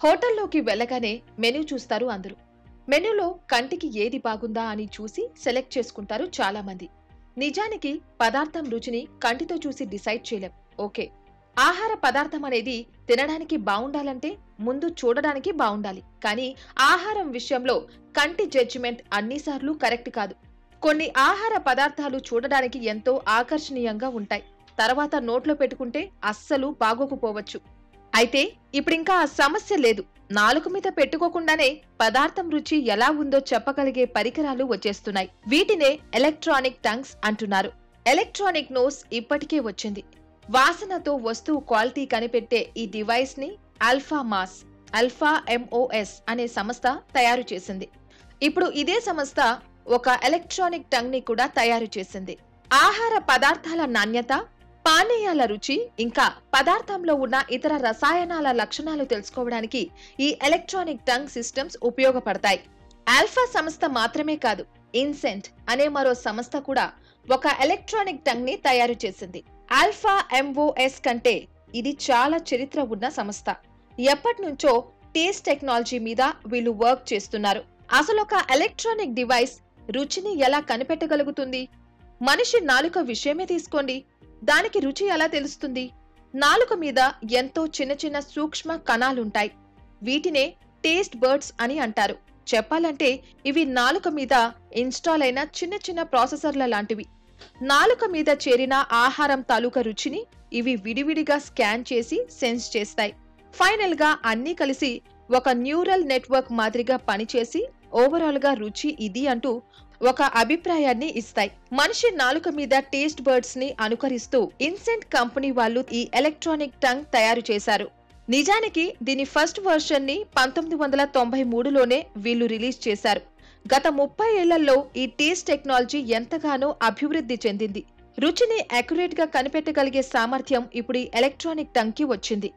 హోటల్లోకి వెళ్ళగానే మెనూ చూస్తారు అందరూ. మెనూలో కంటికి ఏది బాగుందా అని చూసి సెలెక్ట్ చేసుకుంటారు చాలా మంది. నిజానికి పదార్థం రుచిని కంటితో చూసి డిసైడ్ చేయలేం. ఓకే, ఆహార పదార్థం అనేది తినడానికి బావుండాలంటే ముందు చూడడానికి బావుండాలి. కానీ ఆహారం విషయంలో కంటి జడ్జిమెంట్ అన్నిసార్లు కరెక్ట్ కాదు. కొన్ని ఆహార పదార్థాలు చూడడానికి ఎంతో ఆకర్షణీయంగా ఉంటాయి, తర్వాత నోట్లో పెట్టుకుంటే అస్సలు బాగోకపోవచ్చు. అయితే ఇప్పుడింకా ఆ సమస్య లేదు. నాలుక మీద పెట్టుకోకుండానే పదార్థం రుచి ఎలా ఉందో చెప్పగలిగే పరికరాలు వచ్చేస్తున్నాయి. వీటినే ఎలక్ట్రానిక్ టంగ్స్ అంటున్నారు. ఎలక్ట్రానిక్ నోస్ ఇప్పటికే వచ్చింది. వాసనతో వస్తువు క్వాలిటీ కనిపెట్టే ఈ డివైస్ ని అల్ఫా MOS అనే సంస్థ తయారు చేసింది. ఇప్పుడు ఇదే సంస్థ ఒక ఎలక్ట్రానిక్ టంగ్ ని కూడా తయారు చేసింది. ఆహార పదార్థాల నాణ్యత, పానీయాల రుచి, ఇంకా పదార్థంలో ఉన్న ఇతర రసాయనాల లక్షణాలు తెలుసుకోవడానికి ఈ ఎలక్ట్రానిక్ టంగ్ సిస్టమ్స్ ఉపయోగపడతాయి. ఆల్ఫా సంస్థ మాత్రమే కాదు, ఇన్సెంట్ అనే మరో సంస్థ కూడా ఒక ఎలక్ట్రానిక్ టంగ్ ని తయారు చేసింది. ఆల్ఫా MOS కంటే ఇది చాలా చరిత్ర ఉన్న సంస్థ. ఎప్పటినుంచో టేస్ట్ టెక్నాలజీ మీద వీళ్ళు వర్క్ చేస్తున్నారు. అసలు ఒక ఎలక్ట్రానిక్ డివైస్ రుచిని ఎలా కనిపెట్టగలుగుతుంది? మనిషి నాలుక విషయమే తీసుకోండి, దానికి రుచి ఎలా తెలుస్తుంది? నాలుక మీద ఎంతో చిన్న చిన్న సూక్ష్మ కణాలుంటాయి. వీటినే టేస్ట్ బర్డ్స్ అని అంటారు. చెప్పాలంటే ఇవి నాలుక మీద ఇన్స్టాల్ అయిన చిన్న చిన్న ప్రాసెసర్ల లాంటివి. నాలుక మీద చేరిన ఆహారం తాలూకా రుచిని ఇవి విడివిడిగా స్కాన్ చేసి సెన్స్ చేస్తాయి. ఫైనల్ గా అన్నీ కలిసి ఒక న్యూరల్ నెట్వర్క్ మాదిరిగా పనిచేసి ఓవరాల్ గా రుచి ఇది అంటూ ఒక అభిప్రాయాన్ని ఇస్తాయి. మనిషి నాలుక మీద టేస్ట్ బర్డ్స్ ని అనుకరిస్తూ ఇన్సెంట్ కంపెనీ వాళ్ళు ఈ ఎలక్ట్రానిక్ టంగ్ తయారు చేశారు. నిజానికి దీని ఫస్ట్ వర్షన్ ని 1993లోనే వీళ్ళు రిలీజ్ చేశారు. గత 30 ఏళ్లలో ఈ టేస్ట్ టెక్నాలజీ ఎంతగానో అభివృద్ధి చెందింది. రుచిని అక్యురేట్ గా కనిపెట్టగలిగే సామర్థ్యం ఇప్పుడు ఈ ఎలక్ట్రానిక్ టంగ్ కి వచ్చింది.